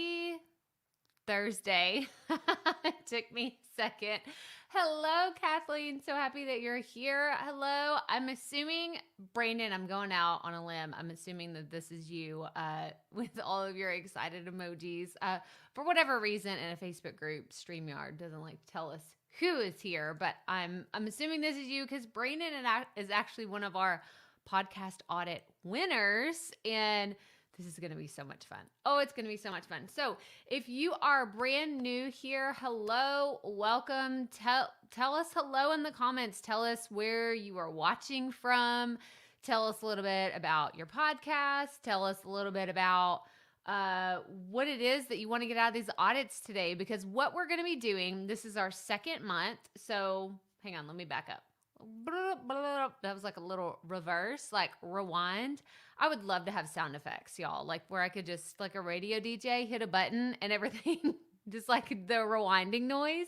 Happy Thursday. It took me a second. Hello, Kathleen. So happy that you're here. Hello. I'm assuming, Brandon, I'm going out on a limb. I'm assuming that this is you with all of your excited emojis. For whatever reason, in a Facebook group, StreamYard doesn't like to tell us who is here, but I'm assuming this is you because Brandon is actually one of our podcast audit winners. And this is going to be so much fun. Oh, it's going to be so much fun. So if you are brand new here, hello, welcome. Tell us hello in the comments. Tell us where you are watching from. Tell us a little bit about your podcast. Tell us a little bit about what it is that you want to get out of these audits today. Because what we're going to be doing, this is our second month. So hang on, let me back up. That was like a little reverse, like rewind. I would love to have sound effects, y'all, like where I could just, like a radio DJ, hit a button and everything, just like the rewinding noise.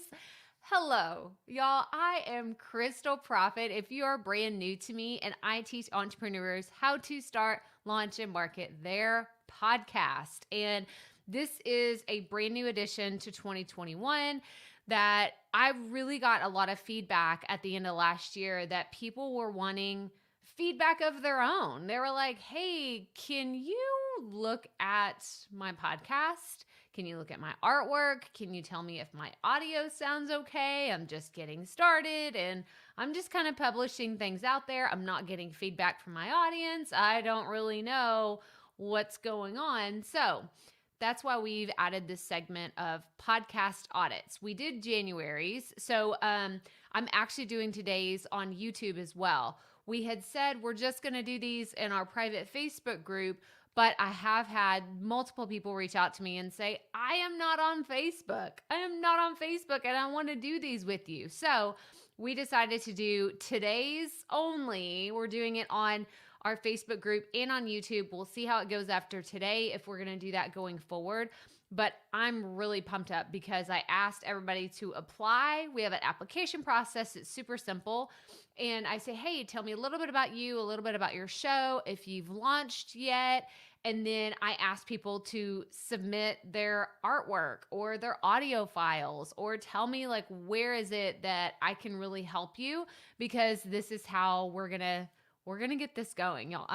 Hello, y'all. I am Crystal Profit. If you are brand new to me, and I teach entrepreneurs how to start, launch, and market their podcast. And this is a brand new addition to 2021 that I really got a lot of feedback at the end of last year that people were wanting feedback of their own. They were like, hey, can you look at my podcast? Can you look at my artwork? Can you tell me if my audio sounds okay? I'm just getting started and I'm just kind of publishing things out there. I'm not getting feedback from my audience. I don't really know what's going on. So that's why we've added this segment of podcast audits. We did January's. So I'm actually doing today's on YouTube as well. We had said we're just going to do these in our private Facebook group, but I have had multiple people reach out to me and say, I am not on Facebook. I am not on Facebook and I want to do these with you. So we decided to do today's only. We're doing it on our Facebook group and on YouTube. We'll see how it goes after today, if we're going to do that going forward. But I'm really pumped up because I asked everybody to apply. We have an application process. It's super simple. And I say, hey, tell me a little bit about you, a little bit about your show, if you've launched yet. And then I ask people to submit their artwork or their audio files, or tell me like, where is it that I can really help you? Because this is how we're going to get this going, y'all.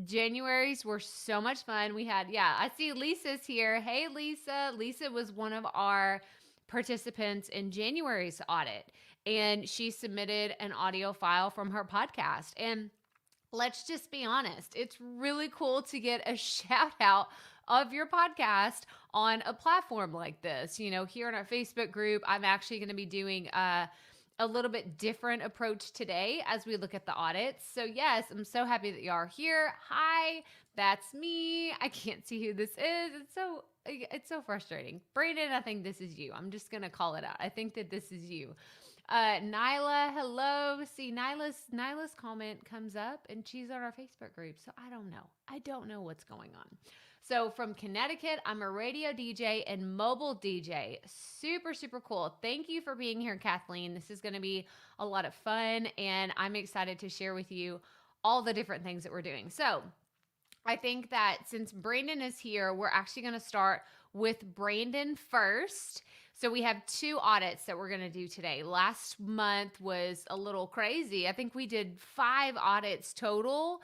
January's were so much fun. We had, I see Lisa's here. Hey, Lisa. Lisa was one of our participants in January's audit, and she submitted an audio file from her podcast. And let's just be honest, it's really cool to get a shout out of your podcast on a platform like this. You know, here in our Facebook group, I'm actually going to be doing a little bit different approach today as we look at the audits. So yes, I'm so happy that you are here. Hi, that's me. I can't see who this is. It's so frustrating. Brandon, I think this is you. I'm just going to call it out. I think that this is you. Nyla, hello. See, Nyla's comment comes up and she's on our Facebook group. So I don't know what's going on. So from Connecticut, I'm a radio DJ and mobile DJ. Super, super cool. Thank you for being here, Kathleen. This is going to be a lot of fun, and I'm excited to share with you all the different things that we're doing. So I think that since Brandon is here, we're actually going to start with Brandon first. So we have 2 audits that we're going to do today. Last month was a little crazy. I think we did 5 audits total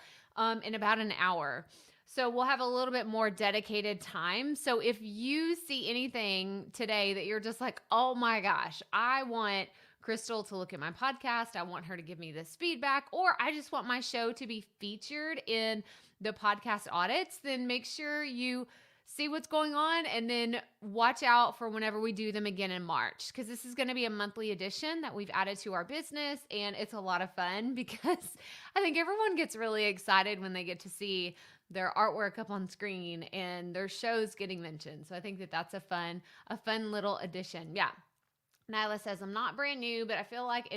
in about an hour. So we'll have a little bit more dedicated time. So if you see anything today that you're just like, oh my gosh, I want Crystal to look at my podcast, I want her to give me this feedback, or I just want my show to be featured in the podcast audits, then make sure you see what's going on and then watch out for whenever we do them again in March, because this is going to be a monthly edition that we've added to our business, and it's a lot of fun because I think everyone gets really excited when they get to see their artwork up on screen and their shows getting mentioned. So I think that that's a fun little addition. Yeah. Nyla says, I'm not brand new, but I feel like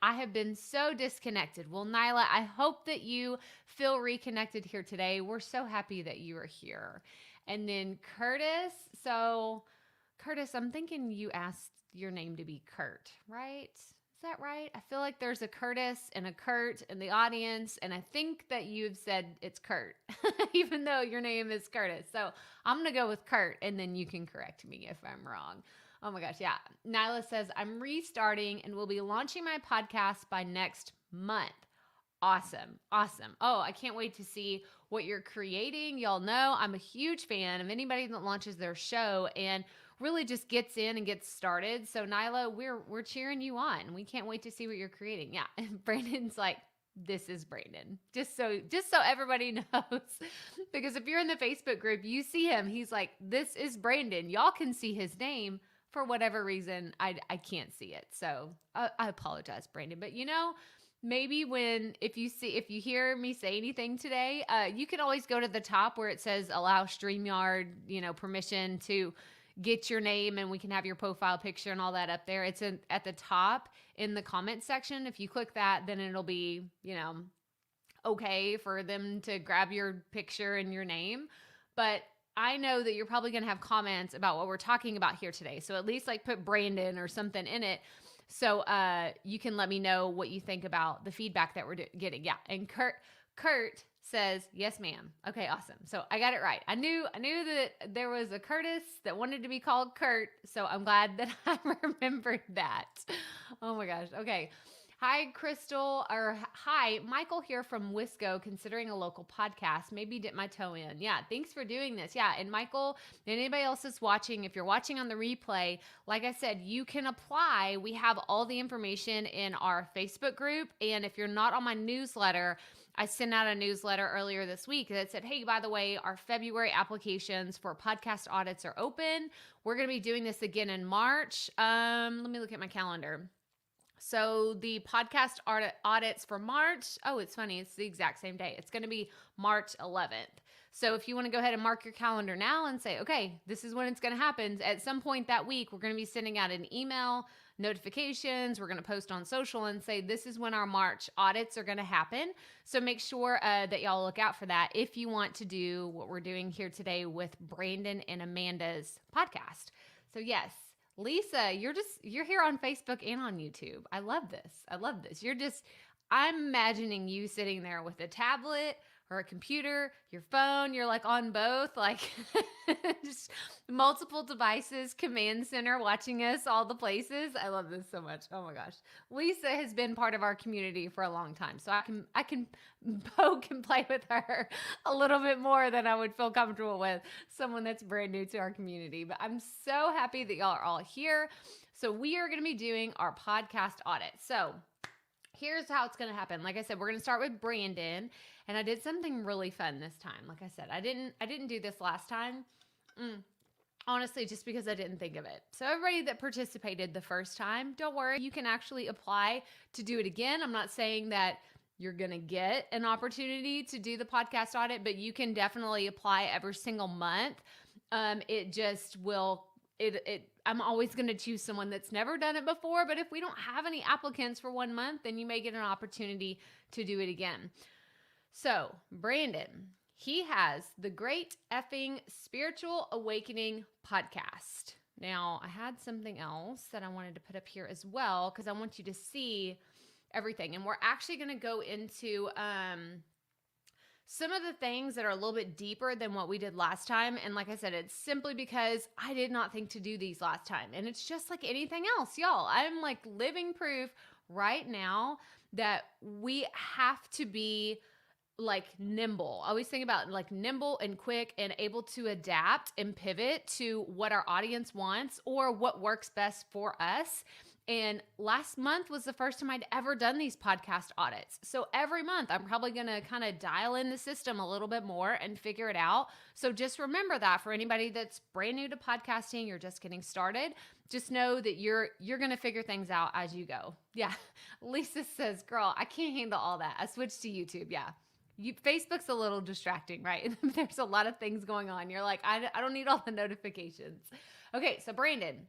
I have been so disconnected. Well, Nyla, I hope that you feel reconnected here today. We're so happy that you are here. And then Curtis. So Curtis, I'm thinking you asked your name to be Kurt, right? Is that right? I feel like there's a Curtis and a Kurt in the audience, and I think that you've said it's Kurt, even though your name is Curtis. So I'm going to go with Kurt, and then you can correct me if I'm wrong. Oh my gosh, yeah. Nyla says, I'm restarting and will be launching my podcast by next month. Awesome. Awesome. Oh, I can't wait to see what you're creating. Y'all know I'm a huge fan of anybody that launches their show and really just gets in and gets started. So Nyla, we're cheering you on. We can't wait to see what you're creating. Yeah. And Brandon's like, this is Brandon. Just so everybody knows. Because if you're in the Facebook group, you see him. He's like, this is Brandon. Y'all can see his name. For whatever reason, I can't see it. So I apologize, Brandon. But maybe if you hear me say anything today, you can always go to the top where it says allow StreamYard, permission to get your name, and we can have your profile picture and all that up there. It's at the top in the comment section. If you click that, then it'll be, okay for them to grab your picture and your name. But I know that you're probably going to have comments about what we're talking about here today. So at least put Brandon or something in it. So you can let me know what you think about the feedback that we're getting. Yeah. And Kurt says, yes, ma'am. Okay, awesome. So I got it right. I knew that there was a Curtis that wanted to be called Kurt. So I'm glad that I remembered that. Oh my gosh. Okay. Hi, Crystal, or hi, Michael here from Wisco, considering a local podcast. Maybe dip my toe in. Yeah, thanks for doing this. Yeah, and Michael, and anybody else that's watching, if you're watching on the replay, like I said, you can apply. We have all the information in our Facebook group, and if you're not on my newsletter, I sent out a newsletter earlier this week that said, hey, by the way, our February applications for podcast audits are open. We're going to be doing this again in March. Let me look at my calendar. So the podcast audits for March, it's funny, it's the exact same day. It's going to be March 11th. So if you want to go ahead and mark your calendar now and say, okay, this is when it's going to happen. At some point that week, we're going to be sending out an email notifications. We're going to post on social and say, this is when our March audits are going to happen. So make sure that y'all look out for that if you want to do what we're doing here today with Brandon and Amanda's podcast. So yes. Lisa, you're here on Facebook and on YouTube. I love this. I'm imagining you sitting there with a tablet or a computer, your phone, you're on both, just multiple devices, command center, watching us all the places. I love this so much. Oh my gosh. Lisa has been part of our community for a long time. So I can poke and play with her a little bit more than I would feel comfortable with someone that's brand new to our community. But I'm so happy that y'all are all here. So we are going to be doing our podcast audit. So here's how it's going to happen. Like I said, we're going to start with Brandon, and I did something really fun this time. Like I said, I didn't do this last time. Honestly, just because I didn't think of it. So everybody that participated the first time, don't worry, you can actually apply to do it again. I'm not saying that you're going to get an opportunity to do the podcast audit, but you can definitely apply every single month. It just will, I'm always going to choose someone that's never done it before, but if we don't have any applicants for 1 month, then you may get an opportunity to do it again. So Brandon, he has the Great Effing Spiritual Awakening podcast. Now, I had something else that I wanted to put up here as well, because I want you to see everything. And we're actually going to go into some of the things that are a little bit deeper than what we did last time. And like I said, it's simply because I did not think to do these last time. And it's just like anything else, y'all. I'm living proof right now that we have to be nimble. I always think about nimble and quick and able to adapt and pivot to what our audience wants or what works best for us. And last month was the first time I'd ever done these podcast audits. So every month I'm probably going to kind of dial in the system a little bit more and figure it out. So just remember that for anybody that's brand new to podcasting, you're just getting started, just know that you're going to figure things out as you go. Yeah. Lisa says, girl, I can't handle all that. I switched to YouTube. Yeah. Facebook's a little distracting, right? There's a lot of things going on. You're like, I don't need all the notifications. Okay, so Brandon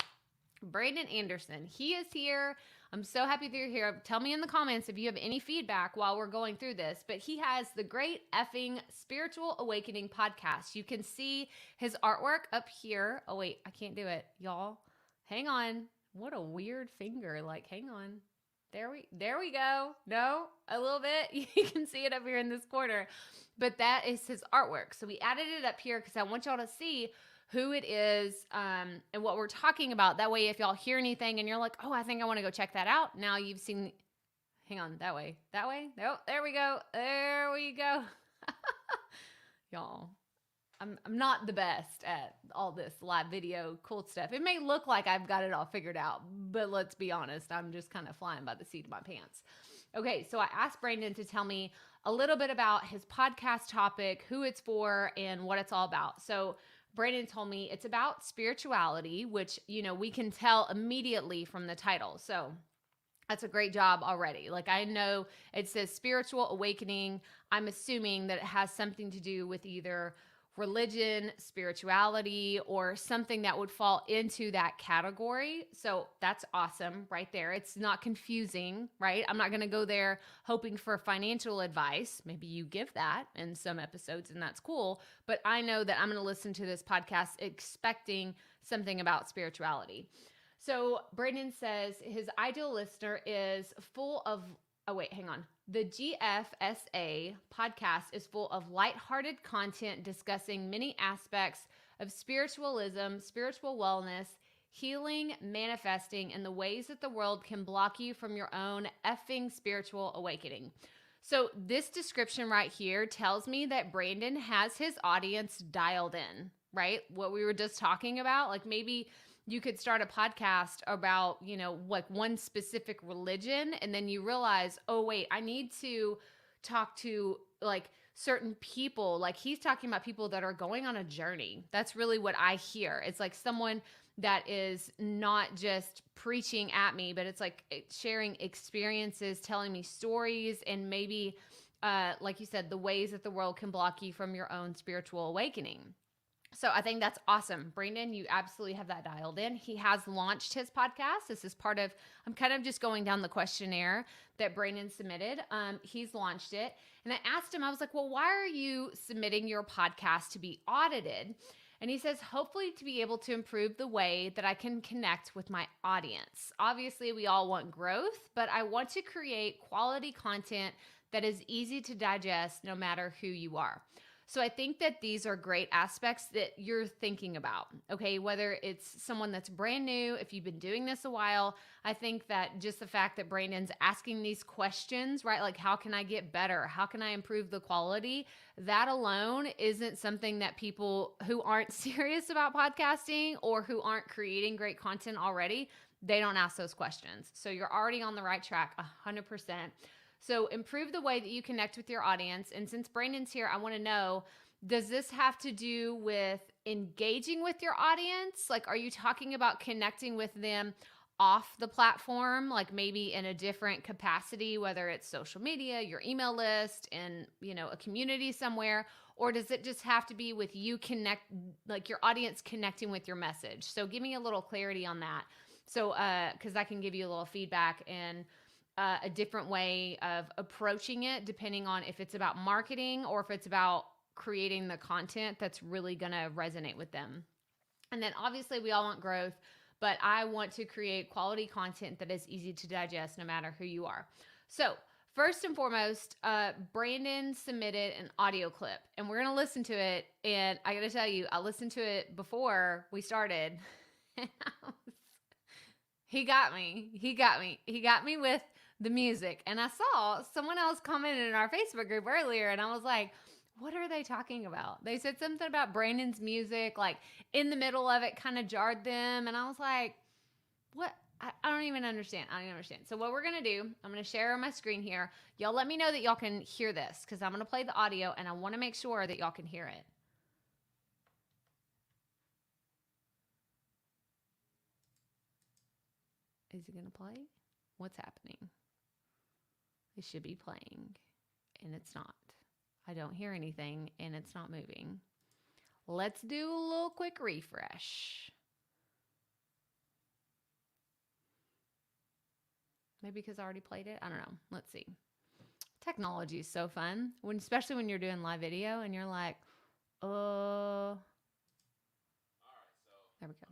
Anderson, he is here. I'm so happy that you're here. Tell me in the comments if you have any feedback while we're going through this. But he has the Great Effing Spiritual Awakening podcast. You can see his artwork up here. Oh, wait, I can't do it. Y'all, hang on. What a weird finger. Hang on. There we go. No, a little bit. You can see it up here in this corner. But that is his artwork. So we added it up here because I want y'all to see who it is and what we're talking about. That way, if y'all hear anything and you're like, oh, I think I want to go check that out. Now you've seen, hang on, that way. No, there we go. There we go. Y'all, I'm not the best at all this live video cool stuff. It may look like I've got it all figured out, but let's be honest, I'm just kind of flying by the seat of my pants. Okay, so I asked Brandon to tell me a little bit about his podcast topic, who it's for, and what it's all about. So Brandon told me it's about spirituality, which, you know, we can tell immediately from the title. So that's a great job already. Like, I know it says spiritual awakening. I'm assuming that it has something to do with either religion, spirituality, or something that would fall into that category. So that's awesome right there. It's not confusing, right? I'm not going to go there hoping for financial advice. Maybe you give that in some episodes and that's cool. But I know that I'm going to listen to this podcast expecting something about spirituality. So Brandon says his ideal listener is full of, oh wait, hang on. The GFSA podcast is full of lighthearted content discussing many aspects of spiritualism, spiritual wellness, healing, manifesting, and the ways that the world can block you from your own effing spiritual awakening. So this description right here tells me that Brandon has his audience dialed in, right? What we were just talking about, like maybe you could start a podcast about, you know, like one specific religion, and then you realize, oh, wait, I need to talk to like certain people. Like he's talking about people that are going on a journey. That's really what I hear. It's like someone that is not just preaching at me, but it's like sharing experiences, telling me stories, and maybe, like you said, the ways that the world can block you from your own spiritual awakening. So I think that's awesome. Brandon, you absolutely have that dialed in. He has launched his podcast. This is part of, I'm kind of just going down the questionnaire that Brandon submitted. He's launched it. And I asked him, I was like, well, why are you submitting your podcast to be audited? And he says, hopefully to be able to improve the way that I can connect with my audience. Obviously, we all want growth, but I want to create quality content that is easy to digest no matter who you are. So I think that these are great aspects that you're thinking about, okay? Whether it's someone that's brand new, if you've been doing this a while, I think that just the fact that Brandon's asking these questions, right? Like, how can I get better? How can I improve the quality? That alone isn't something that people who aren't serious about podcasting or who aren't creating great content already, they don't ask those questions. So you're already on the right track, 100%. So improve the way that you connect with your audience. And since Brandon's here, I want to know, does this have to do with engaging with your audience? Like, are you talking about connecting with them off the platform, like maybe in a different capacity, whether it's social media, your email list, and, you know, a community somewhere? Or does it just have to be with you like your audience connecting with your message? So give me a little clarity on that. So, because I can give you a little feedback and a different way of approaching it, depending on if it's about marketing or if it's about creating the content that's really going to resonate with them. And then obviously we all want growth, but I want to create quality content that is easy to digest no matter who you are. So first and foremost, Brandon submitted an audio clip and we're going to listen to it. And I got to tell you, I listened to it before we started. He got me with the music. And I saw someone else commented in our Facebook group earlier and I was like, what are they talking about? They said something about Brandon's music, like in the middle of it kind of jarred them. And I was like, what? I don't even understand. So what we're going to do, I'm going to share my screen here. Y'all let me know that y'all can hear this because I'm going to play the audio and I want to make sure that y'all can hear it. Is it going to play? What's happening? It should be playing, and it's not. I don't hear anything, and it's not moving. Let's do a little quick refresh. Maybe because I already played it? I don't know. Let's see. Technology is so fun, especially when you're doing live video, and you're like, there we go.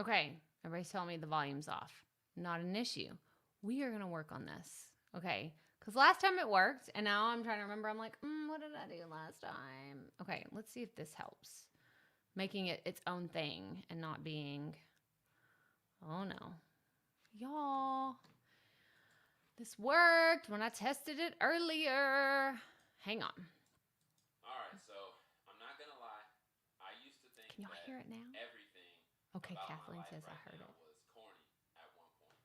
Okay, everybody's telling me the volume's off. Not an issue. We are going to work on this. Okay, because last time it worked, and now I'm trying to remember. I'm like, what did I do last time? Okay, let's see if this helps. Making it its own thing and not being, oh no. Y'all, this worked when I tested it earlier. Hang on. All right, so I'm not gonna lie. I used to think Can y'all that hear it now? everything Okay, about Kathleen my life says I right heard now it. was corny at one point.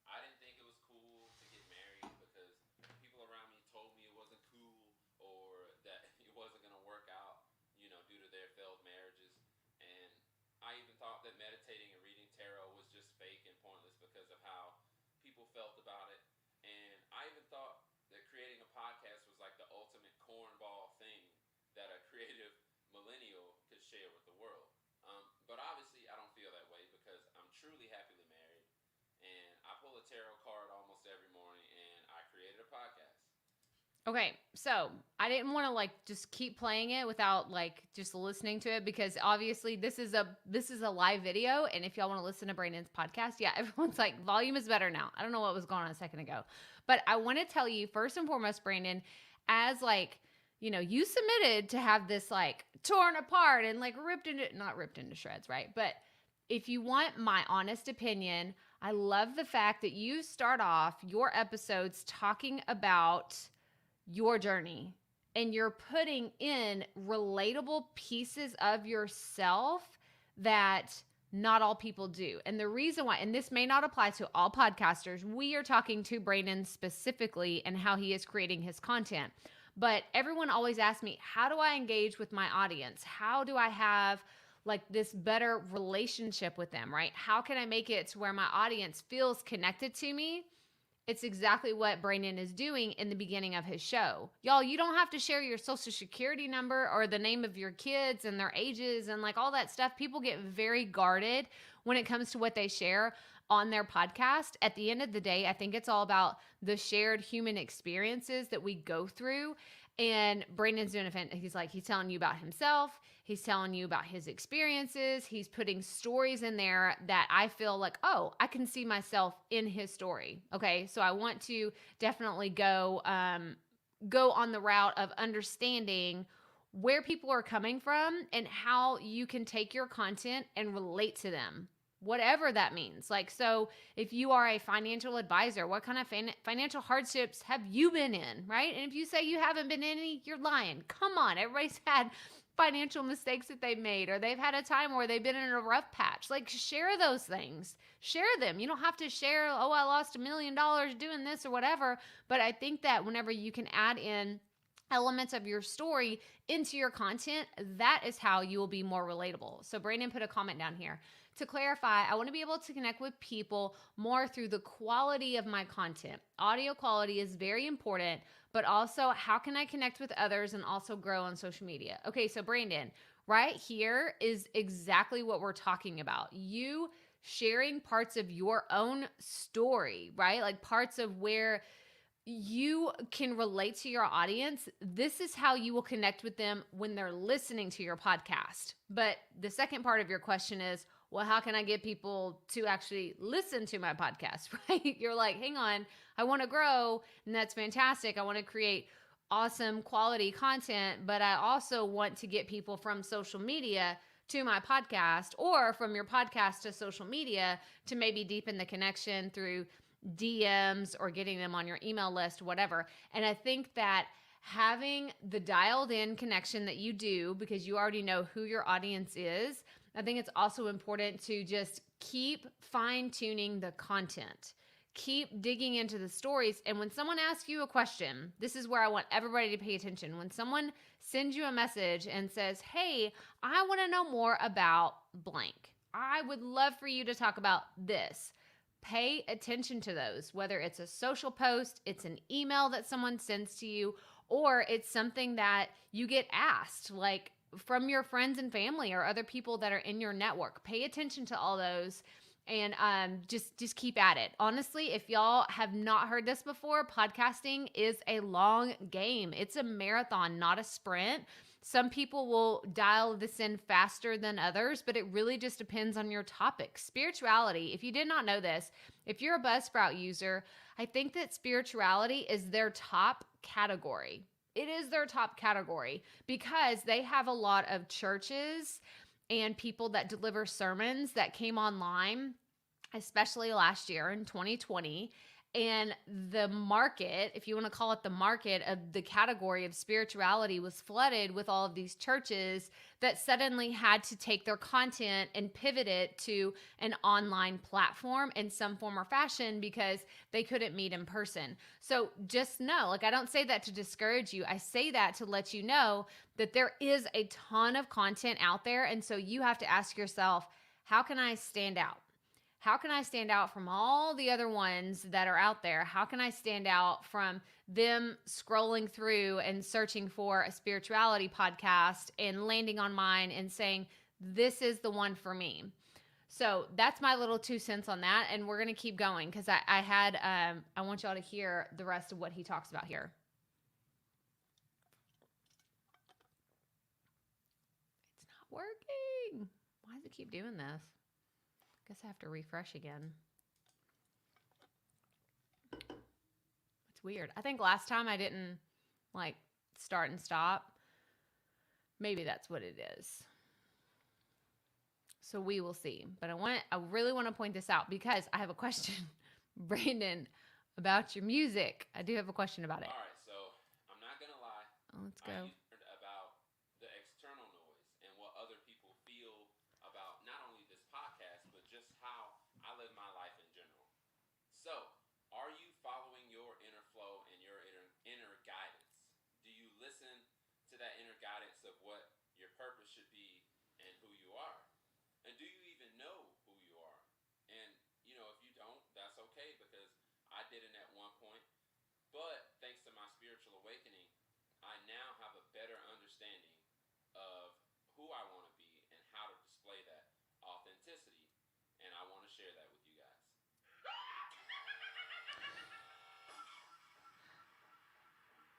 I didn't think it was cool to get married because people around me told me it wasn't cool or that it wasn't gonna work out, due to their failed marriages. And I even thought that meditating and reading tarot was just fake and pointless because of how people felt about it. And I even thought that creating a podcast was like the ultimate cornball thing that a creative millennial could share with the world. But obviously, I don't feel that way because I'm truly happily married, and I pull a tarot card almost every morning, and I created a podcast. Okay, so I didn't want to just keep playing it without just listening to it, because obviously this is a live video, and if y'all want to listen to Brandon's podcast, yeah, everyone's like, volume is better now. I don't know what was going on a second ago, but I want to tell you first and foremost, Brandon, as you submitted to have this torn apart and not ripped into shreds, right? But if you want my honest opinion, I love the fact that you start off your episodes talking about your journey, and you're putting in relatable pieces of yourself that not all people do. And the reason why, and this may not apply to all podcasters, we are talking to Brandon specifically and how he is creating his content. But everyone always asks me, how do I engage with my audience? How do I have this better relationship with them, right? How can I make it to where my audience feels connected to me? It's exactly what Brandon is doing in the beginning of his show. Y'all, you don't have to share your social security number or the name of your kids and their ages and all that stuff. People get very guarded when it comes to what they share on their podcast. At the end of the day, I think it's all about the shared human experiences that we go through. And Brandon's doing he's telling you about himself. He's telling you about his experiences. He's putting stories in there that I feel like, oh, I can see myself in his story. Okay, so I want to definitely go on the route of understanding where people are coming from and how you can take your content and relate to them, whatever that means. So if you are a financial advisor, what kind of financial hardships have you been in, right? And if you say you haven't been in any, you're lying. Come on, everybody's had financial mistakes that they've made, or they've had a time where they've been in a rough patch. Share those things. Share them. You don't have to share, oh, I lost $1 million doing this or whatever. But I think that whenever you can add in elements of your story into your content, that is how you will be more relatable. So Brandon put a comment down here. To clarify, I want to be able to connect with people more through the quality of my content. Audio quality is very important, but also how can I connect with others and also grow on social media? Okay, so Brandon, right here is exactly what we're talking about. You sharing parts of your own story, right? Parts of where you can relate to your audience. This is how you will connect with them when they're listening to your podcast. But the second part of your question is, well, how can I get people to actually listen to my podcast, right? You're like, hang on, I want to grow, and that's fantastic. I want to create awesome quality content, but I also want to get people from social media to my podcast, or from your podcast to social media, to maybe deepen the connection through DMs or getting them on your email list, whatever. And I think that having the dialed in connection that you do, because you already know who your audience is, I think it's also important to just keep fine tuning the content. Keep digging into the stories. And when someone asks you a question, this is where I want everybody to pay attention. When someone sends you a message and says, hey, I want to know more about blank. I would love for you to talk about this. Pay attention to those, whether it's a social post, it's an email that someone sends to you, or it's something that you get asked, from your friends and family or other people that are in your network. Pay attention to all those And just keep at it. Honestly, if y'all have not heard this before, podcasting is a long game. It's a marathon, not a sprint. Some people will dial this in faster than others, but it really just depends on your topic. Spirituality, if you did not know this, if you're a Buzzsprout user, I think that spirituality is their top category. It is their top category because they have a lot of churches and people that deliver sermons that came online, especially last year in 2020. And the market, if you want to call it the market of the category of spirituality, was flooded with all of these churches that suddenly had to take their content and pivot it to an online platform in some form or fashion because they couldn't meet in person. So just know, like, I don't say that to discourage you. I say that to let you know that there is a ton of content out there. And so you have to ask yourself, how can I stand out? How can I stand out from all the other ones that are out there? How can I stand out from them scrolling through and searching for a spirituality podcast and landing on mine and saying, this is the one for me? So that's my little 2 cents on that. And we're going to keep going because I want y'all to hear the rest of what he talks about here. It's not working. Why does it keep doing this? Guess I have to refresh again. It's weird. I think last time I didn't like start and stop. Maybe that's what it is. So we will see. But I really want to point this out because I have a question, Brandon, about your music. I do have a question about it. All right, so I'm not gonna lie. Let's go. About the external noise and what other people feel about not only this podcast, but just how I live my life in general. So, are you following your inner flow and your inner guidance? Do you listen to that inner guidance of what your purpose should be and who you are? And do you even know who you are? And, if you don't, that's okay because I didn't at one point. But thanks to my spiritual awakening, I now have a better understanding of who I want to be and how to display that authenticity. And I want to share that with you guys.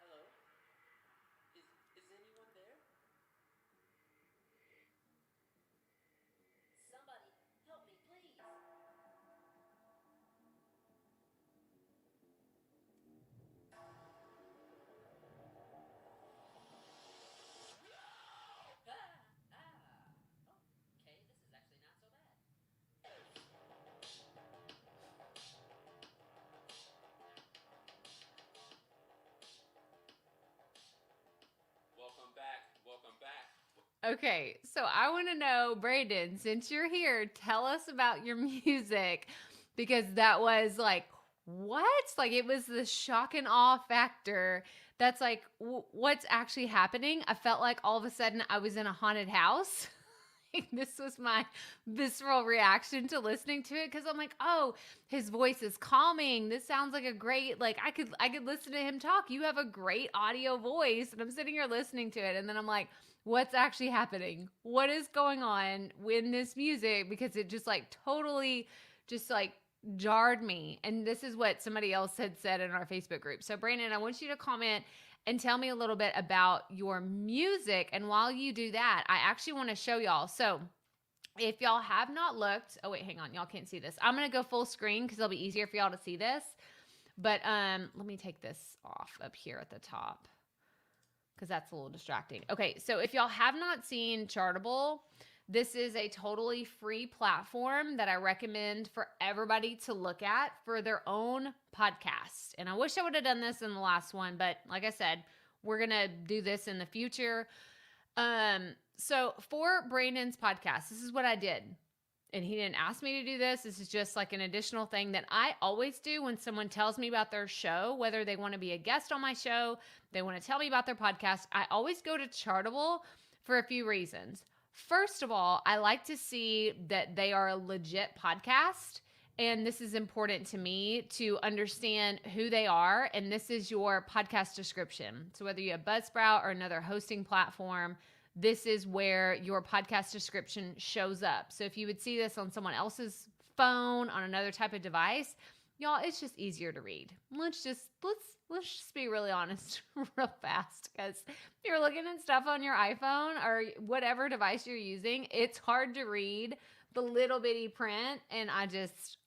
Hello? Is anyone there? Somebody help me, please. Okay, this is actually not so bad. Welcome back. Welcome back. Okay, so I want to know, Brandon, since you're here, tell us about your music because that was like, what? Like, it was the shock and awe factor. That's like, what's actually happening? I felt like all of a sudden I was in a haunted house. This was my visceral reaction to listening to it because I'm like, oh, his voice is calming. This sounds like a great, like I could listen to him talk. You have a great audio voice. And I'm sitting here listening to it. And then I'm like, what's actually happening? What is going on with this music? Because it just like totally just like jarred me. And this is what somebody else had said in our Facebook group. So Brandon, I want you to comment and tell me a little bit about your music. And while you do that, I actually want to show y'all. So if y'all have not looked, oh wait, hang on. Y'all can't see this. I'm going to go full screen because it'll be easier for y'all to see this. But let me take this off up here at the top because that's a little distracting. Okay, so if y'all have not seen Chartable, this is a totally free platform that I recommend for everybody to look at for their own podcast. And I wish I would have done this in the last one, but like I said, we're going to do this in the future. So for Brandon's podcast, this is what I did. And he didn't ask me to do this. This is just like an additional thing that I always do when someone tells me about their show, whether they want to be a guest on my show, they want to tell me about their podcast. I always go to Chartable for a few reasons. First of all, I like to see that they are a legit podcast. And this is important to me to understand who they are. And this is your podcast description. So whether you have Buzzsprout or another hosting platform, this is where your podcast description shows up. So if you would see this on someone else's phone, on another type of device, y'all, it's just easier to read. Let's just be really honest real fast, because if you're looking at stuff on your iPhone or whatever device you're using, it's hard to read the little bitty print. And I just,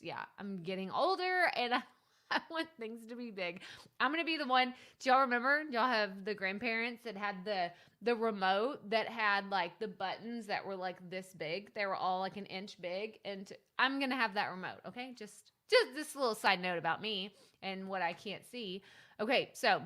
yeah, I'm getting older and I want things to be big. I'm going to be the one. Do y'all remember? Y'all have the grandparents that had the remote that had like the buttons that were like this big. They were all like an inch big. And I'm going to have that remote. Okay. Just this little side note about me and what I can't see. Okay. So,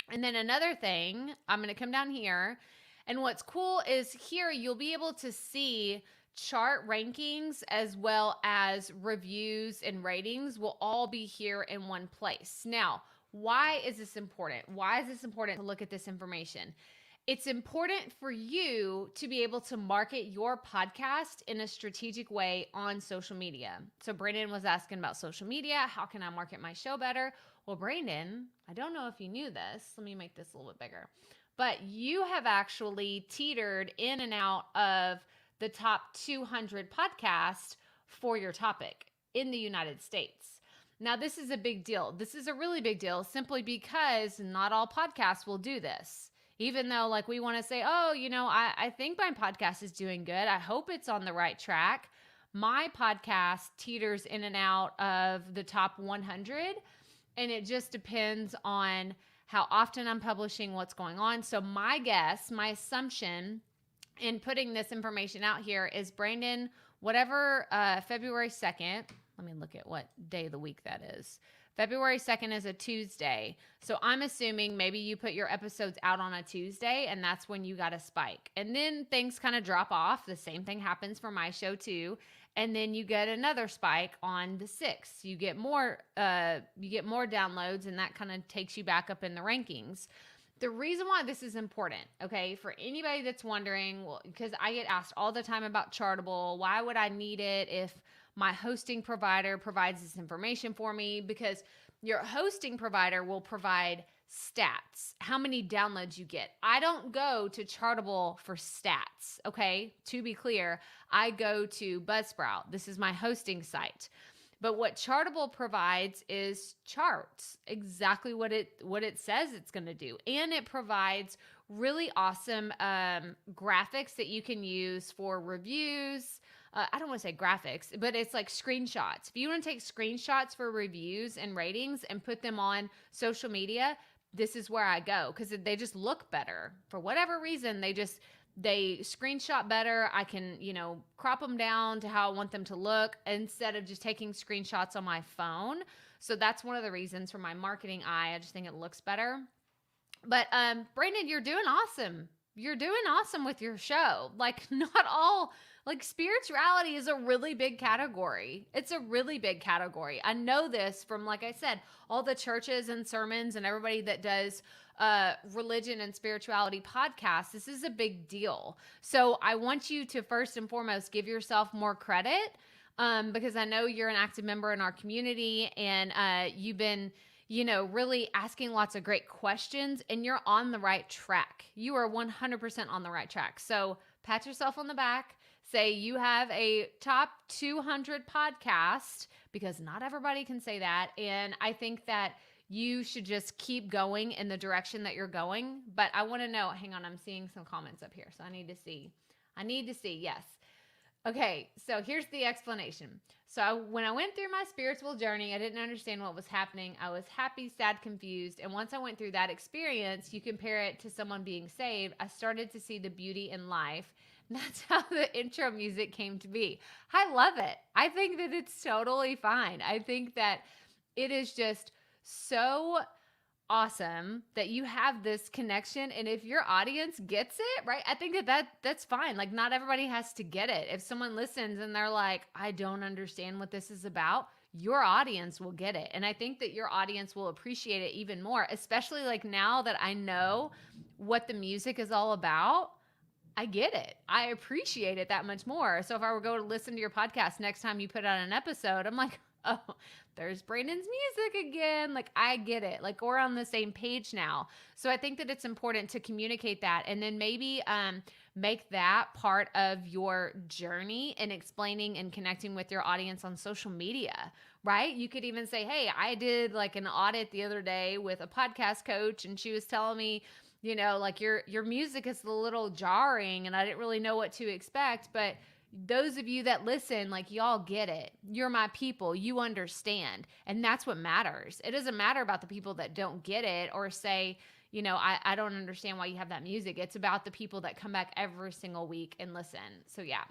and then another thing, I'm going to come down here. And what's cool is here you'll be able to see chart rankings as well as reviews and ratings will all be here in one place. Now, why is this important? Why is this important to look at this information? It's important for you to be able to market your podcast in a strategic way on social media. So Brandon was asking about social media. How can I market my show better? Well, Brandon, I don't know if you knew this. Let me make this a little bit bigger. But you have actually teetered in and out of the top 200 podcasts for your topic in the United States. Now, this is a big deal. This is a really big deal simply because not all podcasts will do this. Even though like we want to say, oh, I think my podcast is doing good. I hope it's on the right track. My podcast teeters in and out of the top 100. And it just depends on how often I'm publishing, what's going on. So my guess, my assumption in putting this information out here is Brandon, whatever February 2nd, let me look at what day of the week that is. February 2nd is a Tuesday. So I'm assuming maybe you put your episodes out on a Tuesday and that's when you got a spike. And then things kind of drop off. The same thing happens for my show too. And then you get another spike on the 6th. You get more downloads and that kind of takes you back up in the rankings. The reason why this is important, okay, for anybody that's wondering, well, because I get asked all the time about Chartable, why would I need it if my hosting provider provides this information for me? Because your hosting provider will provide stats, how many downloads you get. I don't go to Chartable for stats, okay? To be clear, I go to Buzzsprout. This is my hosting site. But what Chartable provides is charts, exactly what it says it's going to do. And it provides really awesome graphics that you can use for reviews. I don't want to say graphics, but it's like screenshots. If you want to take screenshots for reviews and ratings and put them on social media, this is where I go because they just look better. For whatever reason, they screenshot better. I can, crop them down to how I want them to look instead of just taking screenshots on my phone. So that's one of the reasons for my marketing eye. I just think it looks better. But Brandon, you're doing awesome. You're doing awesome with your show. Like not all, like spirituality is a really big category. It's a really big category. I know this from, like I said, all the churches and sermons and everybody that does religion and spirituality podcasts. This is a big deal. So I want you to first and foremost give yourself more credit because I know you're an active member in our community and you've been, really asking lots of great questions and you're on the right track. You are 100% on the right track. So pat yourself on the back. Say you have a top 200 podcast because not everybody can say that. And I think that you should just keep going in the direction that you're going. But I want to know, hang on, I'm seeing some comments up here. So I need to see, yes. Okay, so here's the explanation. So when I went through my spiritual journey, I didn't understand what was happening. I was happy, sad, confused. And once I went through that experience, you compare it to someone being saved, I started to see the beauty in life. And that's how the intro music came to be. I love it. I think that it's totally fine. I think that it is just so awesome that you have this connection. And if your audience gets it, right, I think that's fine. Like not everybody has to get it. If someone listens and they're like, I don't understand what this is about, your audience will get it. And I think that your audience will appreciate it even more, especially like now that I know what the music is all about. I get it. I appreciate it that much more. So if I were going to listen to your podcast next time you put out an episode, I'm like, oh, there's Brandon's music again. Like, I get it. Like, we're on the same page now. So I think that it's important to communicate that, and then maybe make that part of your journey in explaining and connecting with your audience on social media, right? You could even say, hey, I did like an audit the other day with a podcast coach, and she was telling me, like your music is a little jarring and I didn't really know what to expect, but those of you that listen, like, y'all get it. You're my people. You understand. And that's what matters. It doesn't matter about the people that don't get it or say, I don't understand why you have that music. It's about the people that come back every single week and listen. So yeah.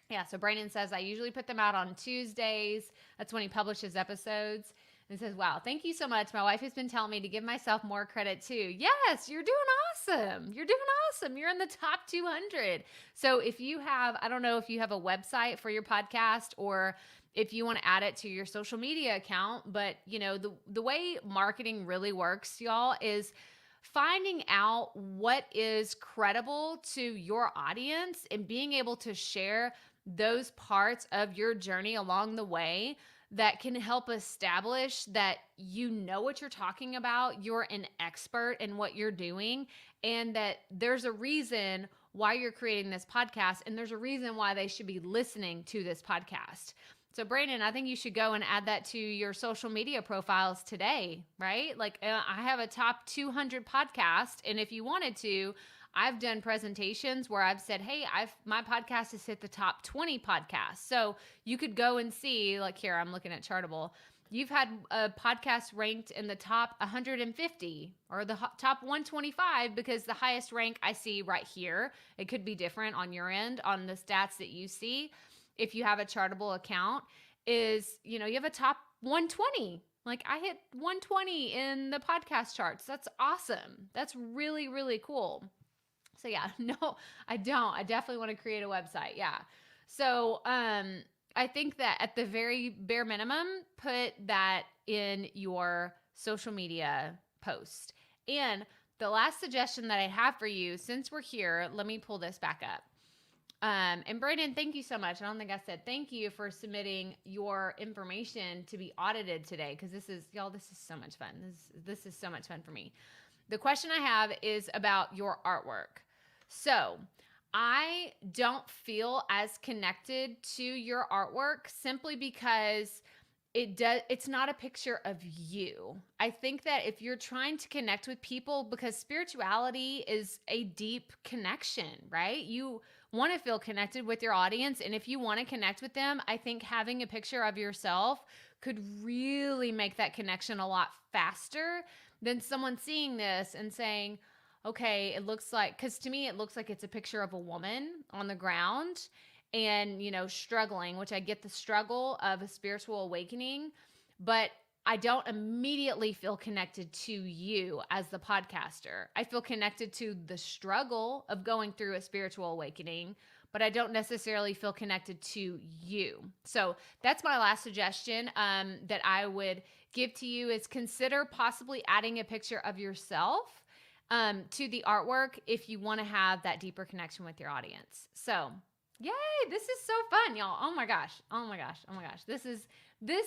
Yeah. So Brandon says, I usually put them out on Tuesdays. That's when he publishes episodes. And says, wow, thank you so much. My wife has been telling me to give myself more credit too. Yes, you're doing awesome. You're doing awesome. You're in the top 200. So if you have, I don't know if you have a website for your podcast or if you want to add it to your social media account, but the way marketing really works, y'all, is finding out what is credible to your audience and being able to share those parts of your journey along the way that can help establish that you know what you're talking about, you're an expert in what you're doing, and that there's a reason why you're creating this podcast, and there's a reason why they should be listening to this podcast. So Brandon, I think you should go and add that to your social media profiles today, right? Like, I have a top 200 podcast, and if you wanted to, I've done presentations where I've said, hey, my podcast has hit the top 20 podcasts. So you could go and see, like, here, I'm looking at Chartable. You've had a podcast ranked in the top 150 or the top 125 because the highest rank I see right here, it could be different on your end on the stats that you see. If you have a Chartable account, is, you have a top 120. Like, I hit 120 in the podcast charts. That's awesome. That's really, really cool. So yeah, no, I don't. I definitely want to create a website. Yeah. So I think that at the very bare minimum, put that in your social media post. And the last suggestion that I have for you, since we're here, let me pull this back up. And Brayden, thank you so much. I don't think I said thank you for submitting your information to be audited today, because this is so much fun. This is so much fun for me. The question I have is about your artwork. So I don't feel as connected to your artwork simply because it's not a picture of you. I think that if you're trying to connect with people, because spirituality is a deep connection, right? You want to feel connected with your audience. And if you want to connect with them, I think having a picture of yourself could really make that connection a lot faster than someone seeing this and saying, okay, it looks like, because to me, it looks like it's a picture of a woman on the ground and, struggling, which I get the struggle of a spiritual awakening, but I don't immediately feel connected to you as the podcaster. I feel connected to the struggle of going through a spiritual awakening, but I don't necessarily feel connected to you. So that's my last suggestion that I would give to you, is consider possibly adding a picture of yourself to the artwork if you want to have that deeper connection with your audience. So, yay, this is so fun, y'all. Oh my gosh. This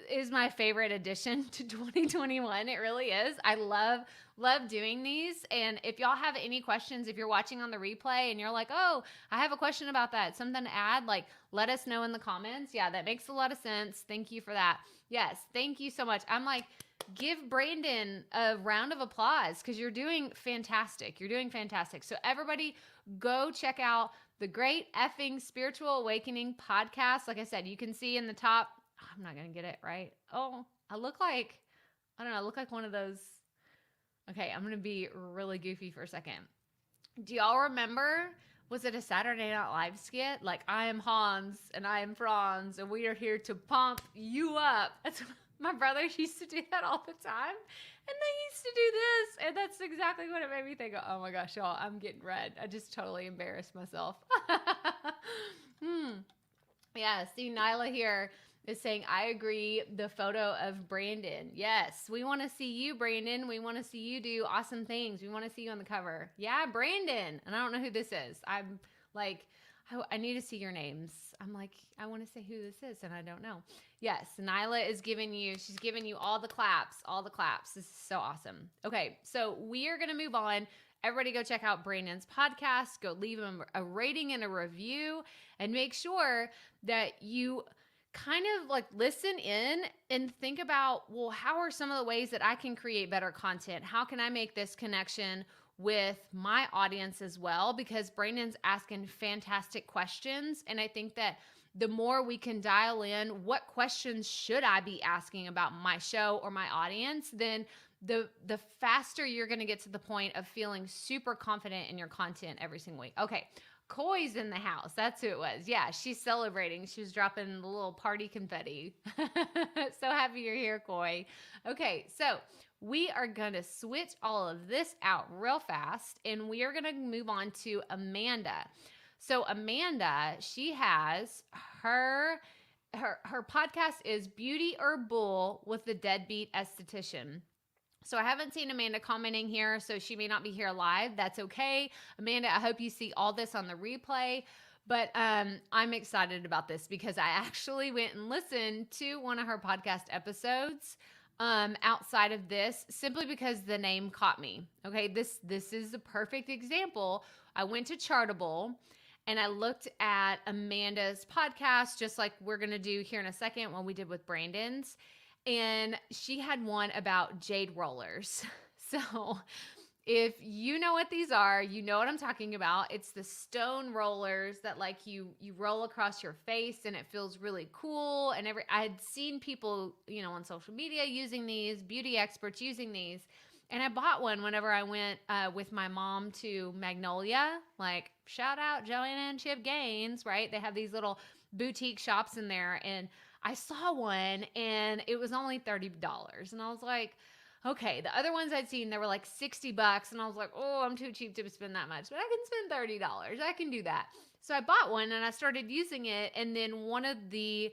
is my favorite addition to 2021. It really is. I love doing these. And if y'all have any questions, if you're watching on the replay and you're like, oh, I have a question about that, something to add, like, let us know in the comments. Yeah, that makes a lot of sense. Thank you for that. Yes, thank you so much. I'm like, give Brandon a round of applause because you're doing fantastic. You're doing fantastic. So everybody go check out the Great Effing Spiritual Awakening podcast. Like I said, you can see in the top, I'm not going to get it right. Oh, I look like one of those. Okay, I'm going to be really goofy for a second. Do y'all remember, was it a Saturday Night Live skit? Like, I am Hans and I am Franz and we are here to pump you up. That's my brother used to do that all the time. And they used to do this. And that's exactly what it made me think of. Oh my gosh, y'all, I'm getting red. I just totally embarrassed myself. Yeah, see, Nyla here is saying, I agree, the photo of Brandon. Yes, we want to see you, Brandon. We want to see you do awesome things. We want to see you on the cover. Yeah, Brandon. And I don't know who this is. I'm like, I need to see your names. I'm like, I want to say who this is, and I don't know. Yes, Nyla is she's giving you all the claps, all the claps. This is so awesome. Okay, so we are going to move on. Everybody go check out Brandon's podcast. Go leave him a rating and a review, and make sure that you kind of like listen in and think about, well, how are some of the ways that I can create better content? How can I make this connection with my audience as well? Because Brandon's asking fantastic questions. And I think that the more we can dial in, what questions should I be asking about my show or my audience, then the faster you're going to get to the point of feeling super confident in your content every single week. Okay. Coy's in the house. That's who it was. Yeah, she's celebrating. She was dropping the little party confetti. So happy you're here, Coy. Okay, so we are going to switch all of this out real fast, and we are going to move on to Amanda. So Amanda, she has her podcast is Beauty or Bull with the Deadbeat Esthetician. So I haven't seen Amanda commenting here, so she may not be here live. That's okay. Amanda, I hope you see all this on the replay. But I'm excited about this because I actually went and listened to one of her podcast episodes outside of this, simply because the name caught me. Okay, this is a perfect example. I went to Chartable and I looked at Amanda's podcast, just like we're going to do here in a second when we did with Brandon's. And she had one about jade rollers. So if you know what these are, you know what I'm talking about. It's the stone rollers that like you roll across your face and it feels really cool. And I had seen people, on social media using these, beauty experts using these. And I bought one whenever I went with my mom to Magnolia. Like, shout out Joanna and Chip Gaines, right? They have these little boutique shops in there. And I saw one and it was only $30. And I was like, okay. The other ones I'd seen, they were like $60. And I was like, oh, I'm too cheap to spend that much. But I can spend $30. I can do that. So I bought one and I started using it. And then one of the